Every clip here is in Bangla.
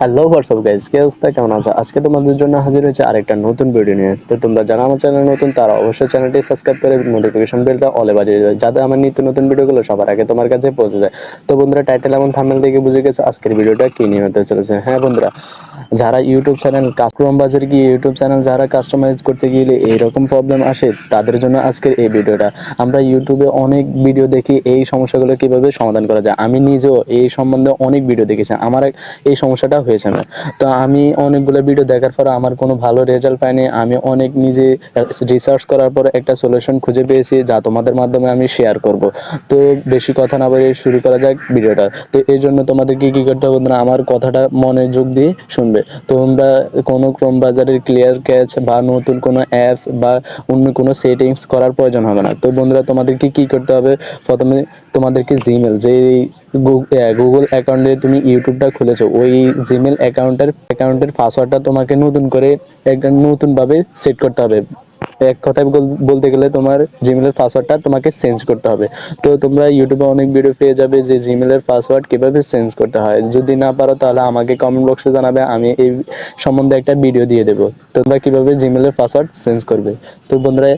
হ্যালো হোয়াটসঅ্যাপ গাইস, কি অবস্থা, কেমন আছো? আজকে তোমাদের জন্য হাজির হয়েছে আরেকটা নতুন ভিডিও নিয়ে। তো তোমরা যারা আমার চ্যানেলে নতুন তারা অবশ্যই চ্যানেলটি সাবস্ক্রাইব করে নোটিফিকেশন বেলটা অলে বাজিয়ে দাও, যাতে আমার নিত্য নতুন ভিডিওগুলো সবার আগে তোমার কাছে পৌঁছে যায়। তো বন্ধুরা, টাইটেল এবং থাম্বনেল দেখে বুঝে গেছো আজকের ভিডিওটা কি নিয়ে হতে চলেছে। হ্যাঁ বন্ধুরা, যারা ইউটিউব চ্যানেল ক্রোম বাজারে গিয়ে ইউটিউব চ্যানেল যারা কাস্টমাইজ করতে গেলে এইরকম প্রবলেম আসে, তাদের জন্য আজকের এই ভিডিওটা। আমরা ইউটিউবে অনেক ভিডিও দেখি এই সমস্যাগুলো কিভাবে সমাধান করা যায়। আমি নিজেও এই সম্বন্ধে অনেক ভিডিও দেখেছি, আমার এই সমস্যাটা হয়েছে না। তো আমি অনেকগুলো ভিডিও দেখার পর আমার কোনো ভালো রেজাল্ট পাইনি। আমি অনেক নিজে রিসার্চ করার পর একটা সলিউশন খুঁজে পেয়েছি, যা তোমাদের মাধ্যমে আমি শেয়ার করব। তো বেশি কথা না বলে শুরু করা যাক ভিডিওটা। তো এই জন্য তোমাদেরকে কি করতে হবে বন্ধুরা, আমার কথাটা মনোযোগ দিয়ে শুনবে। তোমরা কোনো ক্রোম বাজারের ক্লিয়ার ক্যাচ বা নতুন কোনো অ্যাপস বা অন্য কোনো সেটিংস করার প্রয়োজন হবে না। তো বন্ধুরা, তোমাদেরকে কি করতে হবে, প্রথমে তোমাদেরকে জিমেল, যে গুগল অ্যাকাউন্টে তুমি ইউটিউবটা খুলেছো, ওই জিমেল অ্যাকাউন্টের পাসওয়ার্ডটা তোমাকে নতুন করে নতুনভাবে সেট করতে হবে। এক কথায় বলতে গেলে তোমার জিমেলের পাসওয়ার্ডটা তোমাকে চেঞ্জ করতে হবে। তো তোমরা ইউটিউবে অনেক ভিডিও পেয়ে যাবে যে জিমেলের পাসওয়ার্ড কিভাবে চেঞ্জ করতে হয়। যদি না পারো তাহলে আমাকে কমেন্ট বক্সে জানাবে, আমি এই সম্বন্ধে একটা ভিডিও দিয়ে দেবো। তোমরা কিভাবে জিমেলের পাসওয়ার্ড চেঞ্জ করবে। তো বন্ধুরা,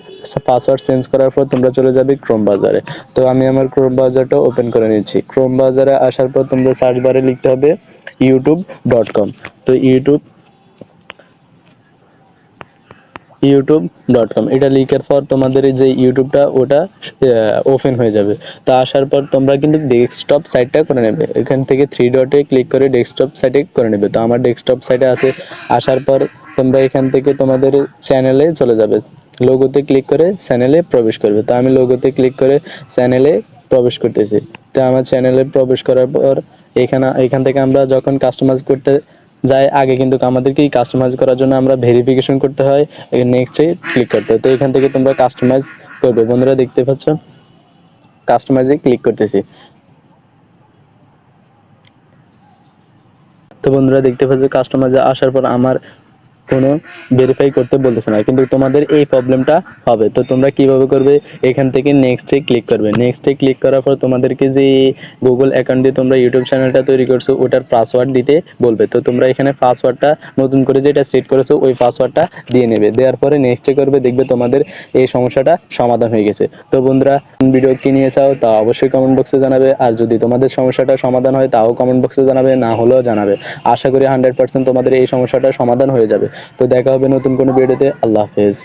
পাসওয়ার্ড চেঞ্জ করার পর তোমরা চলে যাবে ক্রোম বাজারে। তো আমি আমার ক্রোম বাজারটা ওপেন করে নিচ্ছি। ক্রোম বাজারে আসার পর তোমরা সার্চ বারে লিখতে হবে youtube.com। তো youtube.com এটা লিখার পর তোমাদের এই যে ইউটিউবটা ওটা ওপেন হয়ে যাবে। তো আসার পর তোমরা কিন্তু ডেস্কটপ সাইটটা করে নেবে, এখান থেকে থ্রি ডটে ক্লিক করে ডেস্কটপ সাইটে করে নেবে। তো আমার ডেস্কটপ সাইটে আছে। আসার পর তোমরা এখান থেকে তোমাদের চ্যানেলে চলে যাবে, লোগোতে ক্লিক করে চ্যানেলে প্রবেশ করবে। তো আমি লোগোতে ক্লিক করে চ্যানেলে প্রবেশ করতেছি। তো আমার চ্যানেলে প্রবেশ করার পর এখান থেকে আমরা যখন কাস্টমাইজ করতে যাই, আগে কিন্তু আমাদেরকে কাস্টমাইজ করার জন্য আমরা ভেরিফিকেশন করতে হয়, নেক্সটে ক্লিক করতে হয়। তো এখান থেকে তোমরা কাস্টমাইজ করবে। বন্ধুরা দেখতে পাচ্ছ, কাস্টমাইজে ক্লিক করতেছি। তো বন্ধুরা দেখতে পাচ্ছ, কাস্টমাইজে আসার পর আমার কোনো ভেরিফাই করতে বলতেছে না, কিন্তু তোমাদের এই প্রবলেমটা হবে। তো তোমরা কিভাবে করবে, এখান থেকে নেক্সটে ক্লিক করবে। নেক্সটে ক্লিক করার পর তোমাদেরকে যে গুগল অ্যাকাউন্ট দিয়ে তোমরা ইউটিউব চ্যানেলটা তৈরি করছো ওটার পাসওয়ার্ড দিতে বলবে। তো তোমরা এখানে পাসওয়ার্ডটা নতুন করে যেটা সেট করেছো ওই পাসওয়ার্ডটা দিয়ে নেবে। দেওয়ার পরে নেক্সটে করবে, দেখবে তোমাদের এই সমস্যাটা সমাধান হয়ে গেছে। তো বন্ধুরা, ভিডিও কি নিয়ে চাও তা অবশ্যই কমেন্ট বক্সে জানাবে, আর যদি তোমাদের সমস্যাটা সমাধান হয় তাও কমেন্ট বক্সে জানাবে, না হলেও জানাবে। আশা করি 100% তোমাদের এই সমস্যাটা সমাধান হয়ে যাবে। তো দেখা হবে নতুন কোনো ভিডিওতে। আল্লাহ হাফেজ।